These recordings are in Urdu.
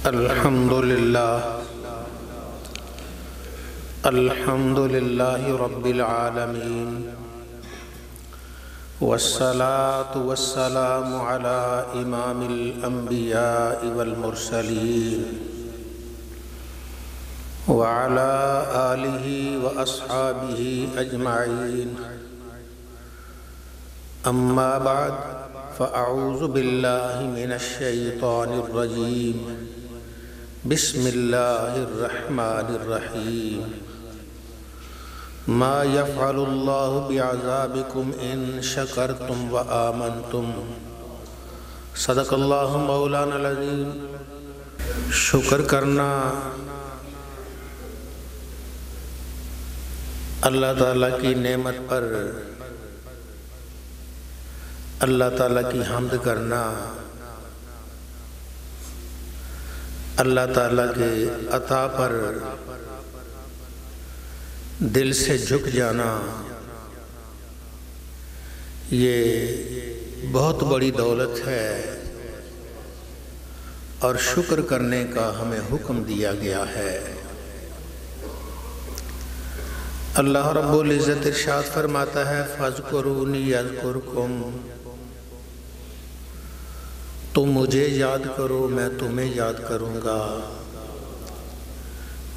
الحمد للہ رب العالمین والصلاة والسلام على امام الانبیاء والمرسلین وعلى آلہ واصحابہ اجمعین اما بعد فاعوذ باللہ من الشیطان الرجیم بسم اللہ الرحمن الرحیم ما يفعل اللہ بعذابکم ان شکرتم وآمنتم صدق اللہ مولانا العظیم۔ شکر کرنا اللہ تعالیٰ کی نعمت پر اللہ تعالیٰ کی حمد کرنا، اللہ تعالیٰ کے عطا پر دل سے جھک جانا، یہ بہت بڑی دولت ہے اور شکر کرنے کا ہمیں حکم دیا گیا ہے۔ اللہ رب العزت ارشاد فرماتا ہے فَاذْكُرُونِي يَذْكُرْكُمْ، تم مجھے یاد کرو میں تمہیں یاد کروں گا۔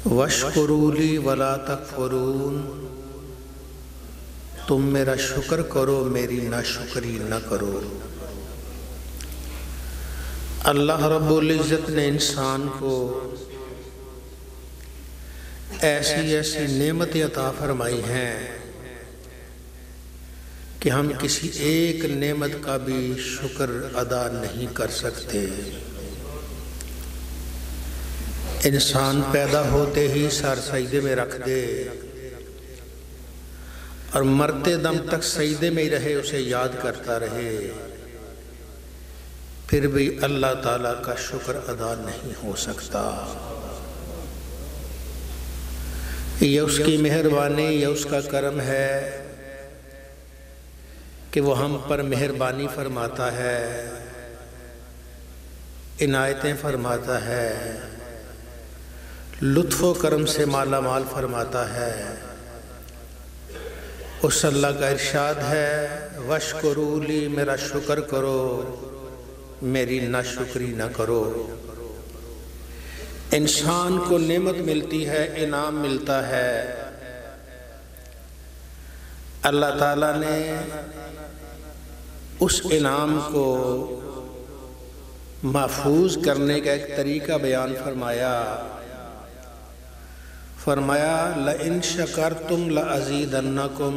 وَاشْكُرُوا لِي وَلَا تَكْفُرُونَ، تم میرا شکر کرو میری ناشکری نہ کرو۔ اللہ رب العزت نے انسان کو ایسی ایسی نعمتیں عطا فرمائی ہیں کہ ہم کسی ایک نعمت کا بھی شکر ادا نہیں کر سکتے۔ انسان پیدا ہوتے ہی سر سجدے میں رکھ دے اور مرتے دم تک سجدے میں ہی رہے، اسے یاد کرتا رہے، پھر بھی اللہ تعالیٰ کا شکر ادا نہیں ہو سکتا۔ یہ اس کی مہربانی، یہ اس کا کرم ہے کہ وہ ہم پر مہربانی فرماتا ہے، عنایتیں فرماتا ہے، لطف و کرم سے مالا مال فرماتا ہے۔ اس اللہ کا ارشاد ہے وَاشْكُرُوا لِي، میرا شکر کرو میری ناشکری نہ کرو۔ انسان کو نعمت ملتی ہے، انعام ملتا ہے، اللہ تعالیٰ نے اس انعام کو محفوظ کرنے کا ایک طریقہ بیان فرمایا لَإِن شَكَرْتُمْ لَأَزِيدَنَّكُمْ،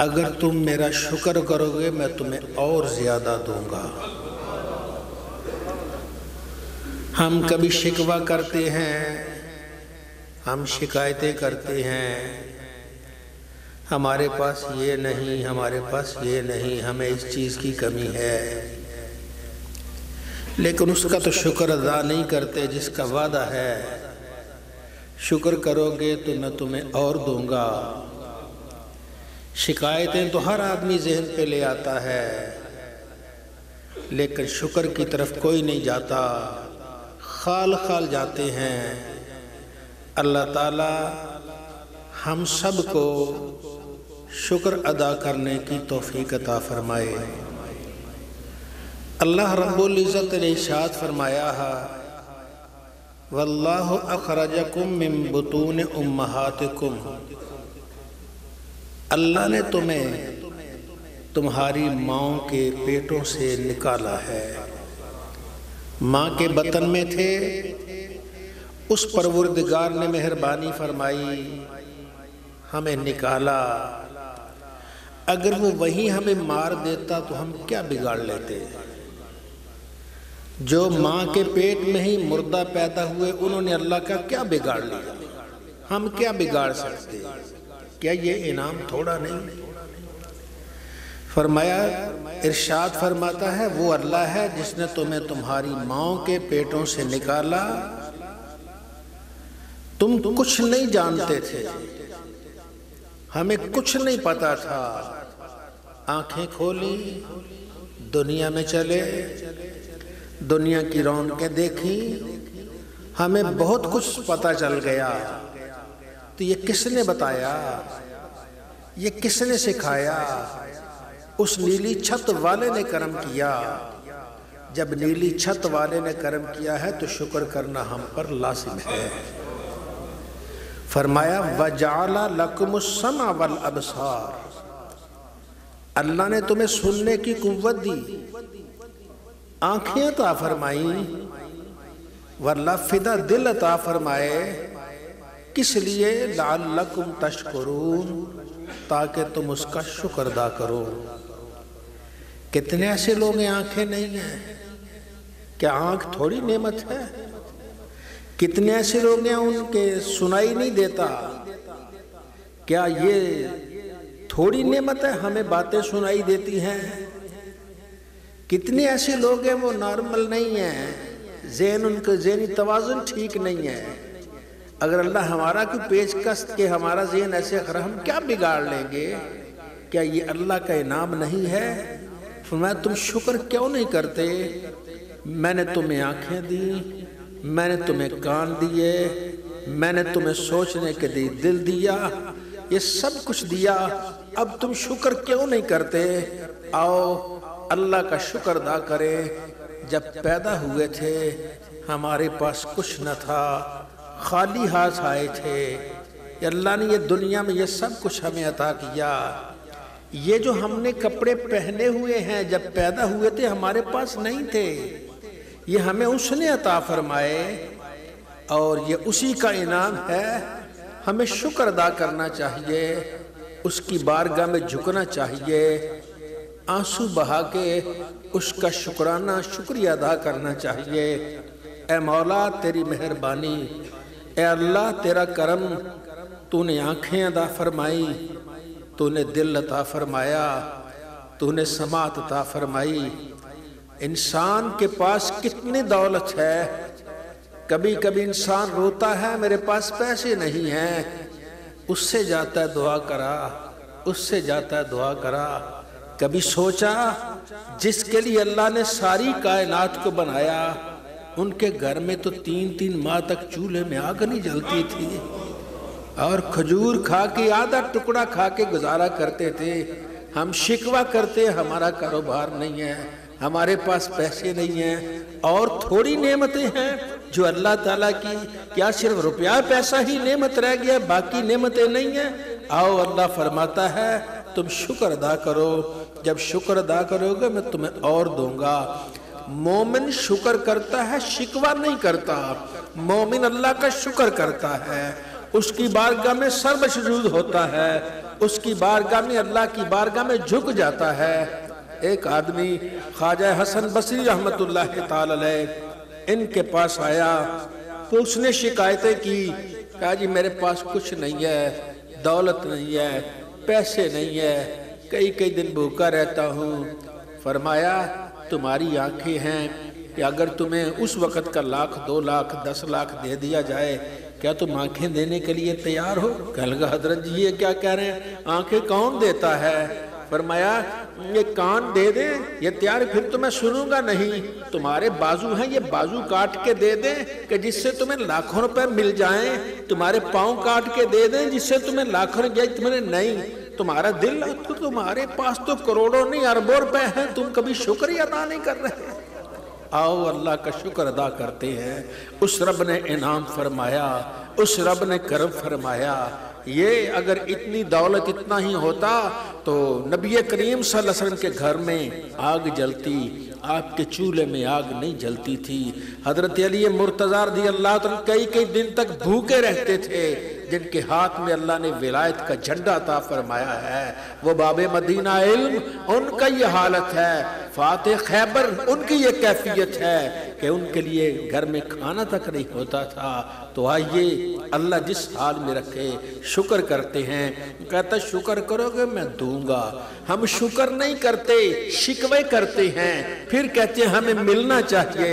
اگر تم میرا شکر کرو گے میں تمہیں اور زیادہ دوں گا۔ ہم کبھی شکوہ کرتے ہیں، ہم شکایتیں کرتے ہیں، ہمارے پاس یہ نہیں، ہمارے پاس یہ نہیں، ہمیں اس چیز کی کمی ہے، لیکن اس کا تو شکر ادا نہیں کرتے جس کا وعدہ ہے شکر کرو گے تو میں تمہیں اور دوں گا۔ شکایتیں تو ہر آدمی ذہن پہ لے آتا ہے، لیکن شکر کی طرف کوئی نہیں جاتا، خال خال جاتے ہیں۔ اللہ تعالیٰ ہم سب کو شکر ادا کرنے کی توفیق عطا فرمائے۔ اللہ رب العزت نے ارشاد فرمایا ہے وَاللَّهُ أَخْرَجَكُم مِّن بُطُونِ أُمَّهَاتِكُمْ، اللہ نے تمہیں تمہاری ماؤں کے پیٹوں سے نکالا ہے۔ ماں کے بطن میں تھے، اس پروردگار نے مہربانی فرمائی ہمیں نکالا۔ اگر وہ وہیں ہمیں مار دیتا تو ہم کیا بگاڑ لیتے؟ جو ماں کے پیٹ میں ہی مردہ پیدا ہوئے انہوں نے اللہ کا کیا بگاڑ لیا؟ ہم کیا بگاڑ سکتے؟ کیا یہ انعام تھوڑا نہیں؟ فرمایا ارشاد فرماتا ہے وہ اللہ ہے جس نے تمہیں تمہاری ماؤں کے پیٹوں سے نکالا، تم کچھ نہیں جانتے تھے، ہمیں کچھ نہیں پتا تھا، آنکھیں کھولی، دنیا میں چلے، دنیا کی رونقیں دیکھیں، ہمیں بہت کچھ پتہ چل گیا، تو یہ کس نے بتایا؟ یہ کس نے سکھایا؟ اس نیلی چھت والے نے کرم کیا۔ جب نیلی چھت والے نے کرم کیا ہے تو شکر کرنا ہم پر لازم ہے۔ فرمایا وَجَعَلَ لَكُمُ السَّمْعَ وَالْأَبْصَارَ، اللہ نے تمہیں سننے کی قوت دی، آنکھیں عطا فرمائیں، وَالْأَفْئِدَةَ دل عطا فرمائے، کس لیے؟ لَعَلَّكُمْ تَشْكُرُونَ، تاکہ تم اس کا شکر ادا کرو۔ کتنے ایسے لوگ ہیں آنکھیں نہیں ہیں؟ کیا آنکھ تھوڑی نعمت ہے؟ کتنے ایسے لوگ ہیں ان کے سنائی نہیں دیتا؟ کیا یہ تھوڑی نعمت ہے؟ ہمیں باتیں سنائی دیتی ہیں۔ کتنے ایسے لوگ ہیں وہ نارمل نہیں ہیں، ان کا ذہنی توازن ٹھیک نہیں ہے۔ اگر اللہ ہمارا کوئی پیشکش کہ ہمارا ذہن ایسے کرے، ہم کیا بگاڑ لیں گے؟ کیا یہ اللہ کا انعام نہیں ہے؟ فرمایا تم شکر کیوں نہیں کرتے؟ میں نے تمہیں آنکھیں دی، میں نے تمہیں کان دیے، میں نے تمہیں سوچنے کے لیے دل دیا، یہ سب کچھ دیا، اب تم شکر کیوں نہیں کرتے؟ آؤ اللہ کا شکر ادا کریں۔ جب پیدا ہوئے تھے ہمارے پاس کچھ نہ تھا، خالی ہاتھ آئے تھے، اللہ نے یہ دنیا میں یہ سب کچھ ہمیں عطا کیا۔ یہ جو ہم نے کپڑے پہنے ہوئے ہیں جب پیدا ہوئے تھے ہمارے پاس نہیں تھے، یہ ہمیں اس نے عطا فرمائے اور یہ اسی کا انعام ہے۔ ہمیں شکر ادا کرنا چاہیے، اس کی بارگاہ میں جھکنا چاہیے، آنسو بہا کے اس کا شکرانہ شکریہ ادا کرنا چاہیے۔ اے مولا تیری مہربانی، اے اللہ تیرا کرم، تو نے آنکھیں عطا فرمائی، تو نے دل عطا فرمایا، تو نے سماعت عطا فرمائی۔ انسان کے پاس کتنی دولت ہے، کبھی کبھی انسان روتا ہے میرے پاس پیسے نہیں ہیں، اس سے جاتا ہے دعا کرا، اس سے جاتا ہے دعا کرا۔ کبھی سوچا جس کے لیے اللہ نے ساری کائنات کو بنایا، ان کے گھر میں تو 3 ماہ تک چولہے میں آگ نہیں جلتی تھی، اور کھجور کھا کے آدھا ٹکڑا کھا کے گزارا کرتے تھے۔ ہم شکوہ کرتے ہمارا کاروبار نہیں ہے، ہمارے پاس پیسے نہیں ہیں، اور تھوڑی نعمتیں ہیں جو اللہ تعالیٰ کی، کیا صرف روپیہ پیسہ ہی نعمت رہ گیا، باقی نعمتیں نہیں ہیں؟ آؤ اللہ فرماتا ہے تم شکر ادا کرو، جب شکر ادا کرو گے میں تمہیں اور دوں گا۔ مومن شکر کرتا ہے، شکوہ نہیں کرتا۔ مومن اللہ کا شکر کرتا ہے، اس کی بارگاہ میں سر بسجود ہوتا ہے، اس کی بارگاہ میں، اللہ کی بارگاہ میں جھک جاتا ہے۔ ایک آدمی خواجہ حسن بصری رحمت اللہ تعالی علیہ ان کے پاس آیا تو اس نے شکایتیں کی، کہا جی میرے پاس کچھ نہیں ہے، دولت نہیں ہے، پیسے نہیں ہے، کئی دن بھوکا رہتا ہوں۔ فرمایا تمہاری آنکھیں ہیں کہ اگر تمہیں اس وقت کا 1,00,000 2,00,000 10,00,000 دے دیا جائے، کیا تم آنکھیں دینے کے لیے تیار ہو؟ کہنے لگا حضرت جی یہ کیا کہہ رہے ہیں، آنکھیں کون دیتا ہے؟ فرمایا یہ کان دے دیں یہ تیار، پھر تو میں سنوں گا نہیں۔ تمہارے بازو ہیں، یہ بازو کاٹ کے دے دیں کہ جس سے تمہیں لاکھوں روپے مل جائیں، تمہارے پاؤں کاٹ کے دے دیں جس سے تمہیں لاکھوں روپے تمہیں نہیں، تمہارا دل تو تمہارے پاس تو کروڑوں نہیں اربوں روپے ہیں، تم کبھی شکریہ ادا نہیں کر رہے۔ آؤ اللہ کا شکر ادا کرتے ہیں۔ اس رب نے انعام فرمایا، اس رب نے کرم فرمایا۔ یہ اگر اتنی دولت اتنا ہی ہوتا تو نبی کریم صلی اللہ علیہ وسلم کے گھر میں آگ جلتی، آپ کے چولہے میں آگ نہیں جلتی تھی۔ حضرت علی مرتضیٰ رضی اللہ عنہ کئی دن تک بھوکے رہتے تھے، جن کے ہاتھ میں اللہ نے ولایت کا جھنڈا عطا فرمایا ہے، وہ باب مدینہ علم، ان کا یہ حالت ہے۔ فاتح خیبر ان کی یہ کیفیت ہے کہ ان کے لیے گھر میں کھانا تک نہیں ہوتا تھا۔ تو آئیے اللہ جس حال میں رکھے شکر کرتے ہیں، کہتا شکر کرو گے میں دوں گا۔ ہم شکر نہیں کرتے، شکوے کرتے ہیں، پھر کہتے ہیں ہمیں ملنا چاہیے۔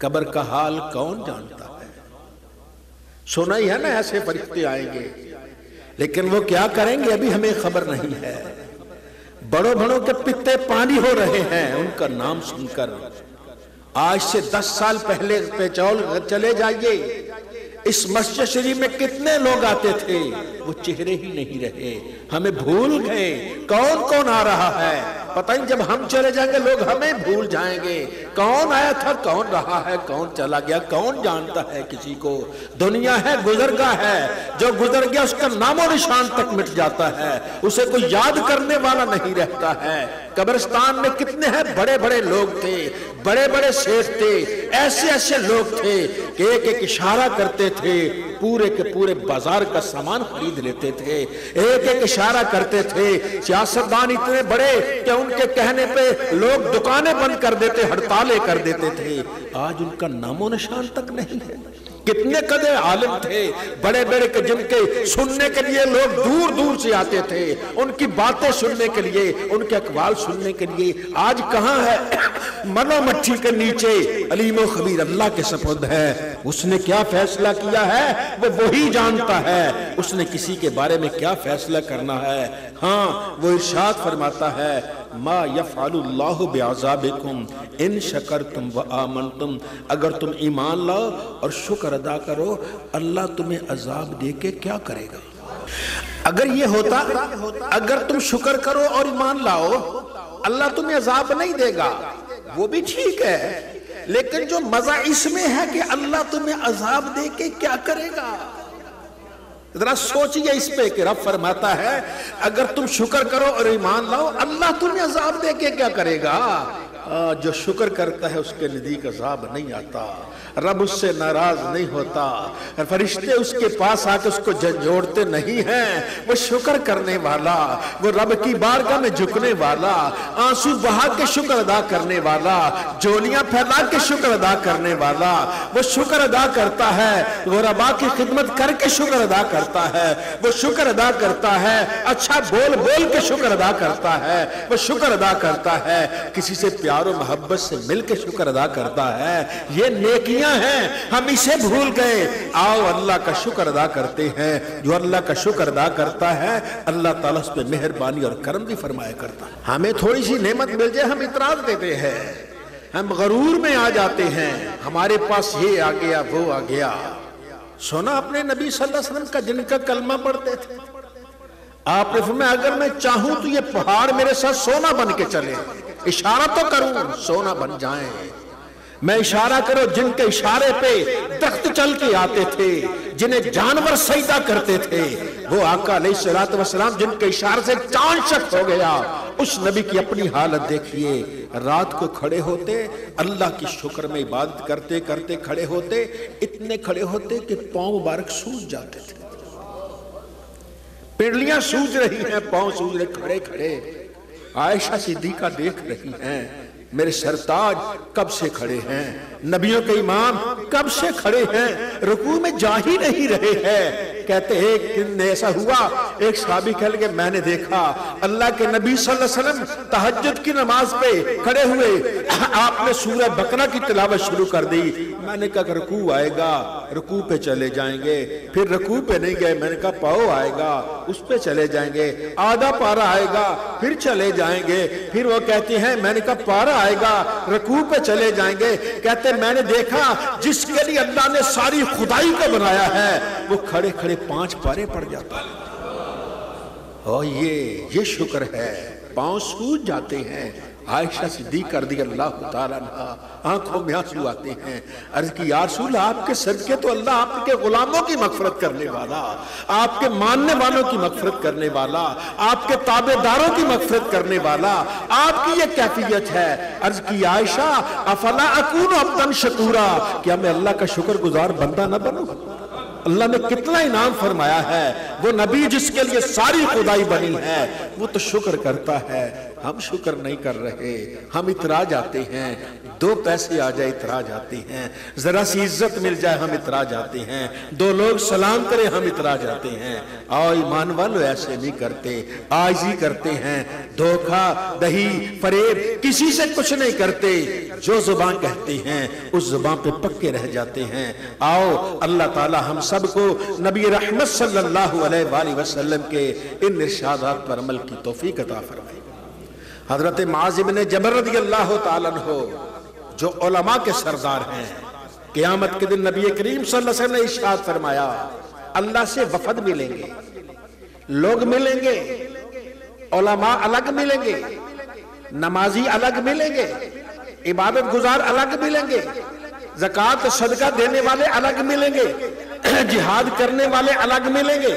قبر کا حال کون جانتا ہے؟ سنا ہی ہے نا ایسے فرشتے آئیں گے، لیکن وہ کیا کریں گے ابھی ہمیں خبر نہیں ہے۔ بڑوں بڑوں کے پتے پانی ہو رہے ہیں ان کا نام سن کر۔ آج سے 10 سال پہلے پہ چلے جائیے، اس مسجد شریف میں کتنے لوگ آتے تھے، وہ چہرے ہی نہیں رہے، ہمیں بھول گئے کون کون آ رہا ہے۔ پتہ نہیں جب ہم چلے جائیں گے لوگ ہمیں بھول جائیں گے، کون آیا تھا، کون رہا ہے، کون چلا گیا، کون جانتا ہے کسی کو۔ دنیا ہے گزرگاہ ہے، جو گزر گیا اس کا نام و نشان تک مٹ جاتا ہے، اسے کوئی یاد کرنے والا نہیں رہتا ہے۔ قبرستان میں کتنے ہیں بڑے بڑے لوگ تھے، بڑے بڑے شیخ تھے، ایسے ایسے لوگ تھے کہ ایک ایک اشارہ کرتے تھے، پورے کے پورے بازار کا سامان خرید لیتے تھے، ایک ایک اشارہ کرتے تھے۔ سیاستدان اتنے بڑے کہ ان کے کہنے پہ لوگ دکانیں بند کر دیتے، ہڑتالیں کر دیتے تھے۔ آج ان کا نام و نشان تک نہیں ہے۔ کتنے قدر عالم تھے بڑے بڑے کہ جن کے سننے کے لیے لوگ دور دور سے آتے تھے، ان کی باتیں سننے کے لیے، ان کے اقوال سننے کے لیے۔ آج کہاں ہے؟ منو مٹھی کے نیچے علیم و خبیر اللہ کے سپرد ہے۔ اس نے کیا فیصلہ کیا ہے وہ وہی جانتا ہے، اس نے کسی کے بارے میں کیا فیصلہ کرنا ہے۔ ہاں وہ ارشاد فرماتا ہے ما یفعل اللہ بعذابکم ان شکرتم و آمنتم، اگر تم ایمان لاؤ اور شکر ادا کرو اللہ تمہیں عذاب دے کے کیا کرے گا۔ اگر یہ ہوتا اگر تم شکر کرو اور ایمان لاؤ اللہ تمہیں عذاب نہیں دے گا وہ بھی ٹھیک ہے، لیکن جو مزہ اس میں ہے کہ اللہ تمہیں عذاب دے کے کیا کرے گا۔ ذرا سوچئے اس پہ کہ رب فرماتا ہے اگر تم شکر کرو اور ایمان لاؤ اللہ تمہیں عذاب دے کے کیا کرے گا۔ جو شکر کرتا ہے اس کے نزدیک عذاب نہیں آتا، رب اس سے ناراض نہیں ہوتا، فرشتے اس کے پاس آ کے اس کو جھنجھوڑتے نہیں ہیں۔ وہ شکر کرنے والا، وہ رب کی بارگاہ میں جھکنے والا، آنسو بہا کے شکر ادا کرنے والا، جولیاں پھیلا کے شکر ادا کرنے والا، وہ شکر ادا کرتا ہے، غربا کی خدمت کر کے شکر ادا کرتا ہے، وہ شکر ادا کرتا ہے، اچھا بول بول کے شکر ادا کرتا ہے، وہ شکر ادا کرتا ہے، کسی سے پیار و محبت سے مل کے شکر ادا کرتا ہے۔ یہ نیکیاں ہیں، ہم اسے بھول گئے۔ آؤ اللہ کا شکر ادا کرتے ہیں۔ جو اللہ کا شکر ادا کرتا ہے اللہ تعالیٰ اس پہ مہربانی اور کرم بھی فرمایا کرتا ہے۔ ہمیں تھوڑی سی نعمت مل جائے ہم اعتراض دیتے ہیں، ہم غرور میں آ جاتے ہیں، ہمارے پاس یہ آ گیا وہ آ گیا۔ سنا اپنے نبی صلی اللہ علیہ وسلم کا جن کا کلمہ پڑھتے تھے، آپ نے فرمایا اگر میں چاہوں تو یہ پہاڑ میرے ساتھ سونا بن کے چلے، اشارہ تو کروں سونا بن جائیں۔ میں اشارہ کرو جن کے اشارے پہ درخت چل کے آتے تھے، جنہیں جانور سجدہ کرتے تھے، وہ آقا علیہ السلام جن کے اشارے سے چاند شق ہو گیا، اس نبی کی اپنی حالت دیکھیے۔ رات کو کھڑے ہوتے اللہ کی شکر میں عبادت کرتے کرتے کھڑے ہوتے، اتنے کھڑے ہوتے کہ پاؤں مبارک سوج جاتے تھے، پنڈلیاں سوج رہی ہیں، پاؤں سوج رہے، کھڑے کھڑے عائشہ صدیقہ دیکھ رہی ہیں میرے سرتاج کب سے کھڑے ہیں، نبیوں کے امام کب سے کھڑے ہیں، رکوع میں جا ہی نہیں رہے ہیں۔ کہتے ایک دن ایسا ہوا، ایک صحابی کہہ لگے میں نے دیکھا اللہ کے نبی صلی اللہ علیہ وسلم تہجد کی نماز پہ کھڑے ہوئے، آپ نے سورہ بقرہ کی تلاوت شروع کر دی۔ میں نے کہا کہ رکوع آئے گا، رکوع پہ چلے جائیں گے، پھر رکوع پہ نہیں گئے، میں نے کہا پاؤ آئے گا اس پہ چلے جائیں گے، آدھا پارہ آئے گا پھر چلے جائیں گے، پھر وہ کہتے ہیں میں نے کہا پارہ آئے گا رکوع پہ چلے جائیں گے۔ کہتے میں نے دیکھا جس کے لیے اللہ نے ساری خدائی کو بنایا ہے وہ کھڑے کھڑے 5 پارے پڑ جاتا ہے۔ اور یہ شکر ہے، پاؤں سوج جاتے ہیں۔ عائشہ صدیقہ رضی اللہ تعالیٰ عنہ آنکھوں میں آنسو آتے ہیں، عرض کی یا رسول اللہ آپ کے صدقے تو اللہ آپ کے غلاموں کی مغفرت کرنے والا، آپ کے ماننے والوں کی مغفرت کرنے والا، آپ کے تابعداروں کی مغفرت کرنے والا، آپ کی یہ کیفیت ہے۔ عرض کی عائشہ افلا اکون عبدا شکورا، کیا میں اللہ کا شکر گزار بندہ نہ بنوں؟ اللہ نے کتنا انعام فرمایا ہے، وہ نبی جس کے لیے ساری خدائی بنی ہے وہ تو شکر کرتا ہے۔ ہم شکر نہیں کر رہے، ہم اتراج آتے ہیں، 2 پیسے آ جائے اتراج آتے ہیں، ذرا سی عزت مل جائے ہم اتراج آتے ہیں، 2 لوگ سلام کریں ہم اتراج آتے ہیں۔ آؤ ایمان والو ایسے نہیں کرتے، عاجزی کرتے ہیں، دھوکہ دہی فریب کسی سے کچھ نہیں کرتے، جو زبان کہتے ہیں اس زبان پہ پکے رہ جاتے ہیں۔ آؤ اللہ تعالی ہم سب کو نبی رحمت صلی اللہ علیہ وآلہ وسلم کے ان ارشادات پر عمل کی توفیق عطا فرمائے۔ حضرت معاذ بن جبل رضی اللہ تعالیٰ عنہ جو علماء کے سردار ہیں، قیامت کے دن نبی کریم صلی اللہ علیہ وسلم نے ارشاد فرمایا اللہ سے وفد ملیں گے، لوگ ملیں گے، علماء الگ ملیں گے، نمازی الگ ملیں گے، عبادت گزار الگ ملیں گے، زکوٰۃ صدقہ دینے والے الگ ملیں گے، جہاد کرنے والے الگ ملیں گے،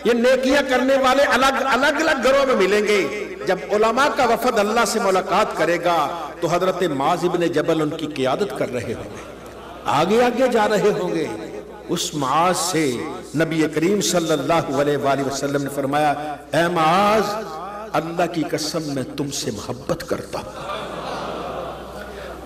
یہ نیکیاں کرنے والے الگ الگ گروہ میں ملیں گے۔ جب علماء کا وفد اللہ سے ملاقات کرے گا تو حضرت معاذ بن جبل ان کی قیادت کر رہے ہوں گے، آگے آگے جا رہے ہوں گے۔ اس معاذ سے نبی کریم صلی اللہ علیہ وآلہ وسلم نے فرمایا اے معاذ اللہ کی قسم میں تم سے محبت کرتا ہوں،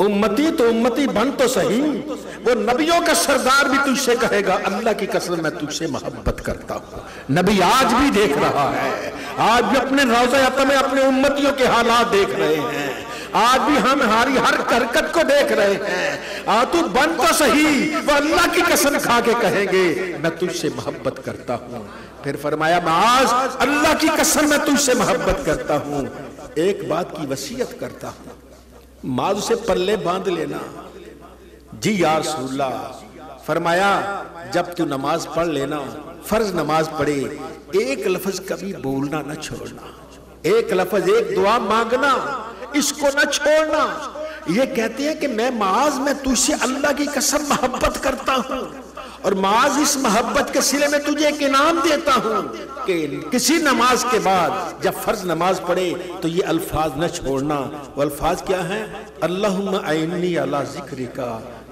امتی تو امتی بن تو صحیح، وہ نبیوں کا سردار بھی تجھ سے کہے گا اللہ کی قسم میں تجھ سے محبت کرتا ہوں۔ نبی آج بھی دیکھ رہا ہے، آج بھی اپنے روضہ اطہر میں اپنے امتیوں کے حالات دیکھ رہے ہیں، آج بھی ہم ہماری ہر حرکت کو دیکھ رہے ہیں۔ تو بن تو صحیح، وہ اللہ کی قسم کھا کے کہیں گے میں تجھ سے محبت کرتا ہوں۔ پھر فرمایا معاذ اللہ کی قسم میں تجھ سے محبت کرتا ہوں، ایک بات کی وصیت کرتا ہوں، معاذ سے پلے باندھ لینا۔ جی یا رسول اللہ۔ فرمایا جب تو نماز پڑھ لینا، فرض نماز پڑھے، ایک لفظ کبھی بولنا نہ چھوڑنا، ایک لفظ ایک دعا مانگنا اس کو نہ چھوڑنا۔ یہ کہتے ہیں کہ میں معاذ میں تجھ سے اللہ کی قسم محبت کرتا ہوں، اور معاذ اس محبت کے صلے میں تجھے ایک انعام دیتا ہوں کہ کسی نماز کے بعد جب فرض نماز پڑھے تو یہ الفاظ نہ چھوڑنا۔ وہ الفاظ کیا ہیں؟ اللہم اعنی علی ذکرک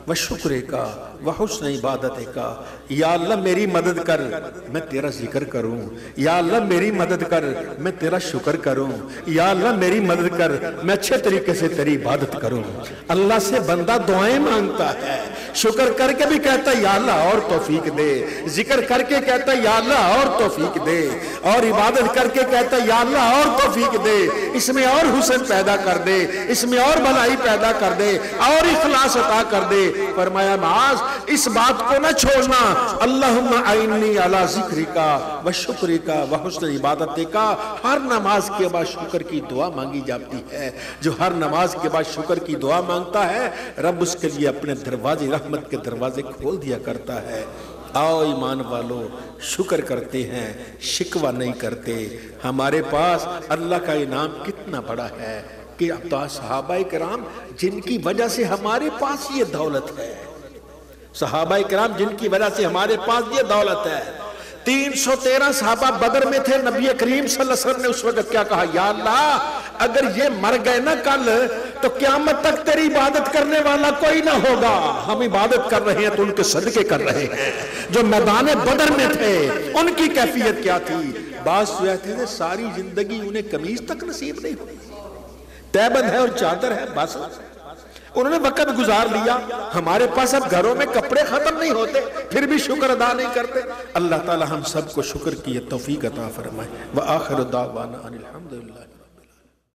و شکرک و حسن عبادتک۔ یا اللہ میری مدد کر میں تیرا ذکر کروں، یا اللہ میری مدد کر میں تیرا شکر کروں، یا اللہ میری مدد کر میں اچھے طریقے سے تیری عبادت کروں۔ اللہ سے بندہ دعائیں مانگتا ہے، شکر کر کے بھی کہتا ہے یا اللہ اور توفیق دے، ذکر کر کے کہتا ہے یا اللہ اور توفیق دے، اور عبادت کر کے کہتا ہے یا اللہ اور توفیق دے، اس میں اور حسن پیدا کر دے، اس میں اور بھلائی پیدا کر دے، اور اخلاص عطا کر دے۔ فرمایا معاذ اس بات کو نہ چھوڑنا، اللہم اعنی علی ذکرک و شکرک و حسن عبادتک۔ ہر نماز کے بعد شکر کی دعا مانگی جاتی ہے، جو ہر نماز کے بعد شکر کی دعا مانگتا ہے رب اس کے لیے اپنے دروازے رحمت کے دروازے کھول دیا کرتا ہے۔ آؤ ایمان والو شکر کرتے ہیں، شکوہ نہیں کرتے۔ ہمارے پاس اللہ کا انعام کتنا بڑا ہے کہ صحابہ کرام جن کی وجہ سے ہمارے پاس یہ دولت ہے، صحابہ کرام جن کی وجہ سے ہمارے پاس یہ دولت ہے۔ 313 صحابہ بدر میں تھے، نبی کریم صلی اللہ علیہ وسلم نے اس وقت کیا کہا؟ یا اللہ اگر یہ مر گئے نا کل تو قیامت تک تیری عبادت کرنے والا کوئی نہ ہوگا۔ ہم عبادت کر رہے ہیں تو ان کے صدقے کر رہے ہیں۔ جو میدان بدر میں تھے ان کی کیفیت کیا تھی؟ بعض کہتے ہیں ساری زندگی انہیں قمیض تک نصیب نہیں ہوئی، تیبند ہے اور چادر ہے، بس انہوں نے وقت گزار لیا۔ ہمارے پاس اب گھروں میں کپڑے ختم نہیں ہوتے پھر بھی شکر ادا نہیں کرتے۔ اللہ تعالی ہم سب کو شکر کی توفیق عطا فرمائے۔ وآخر دعوانا ان الحمدللہ۔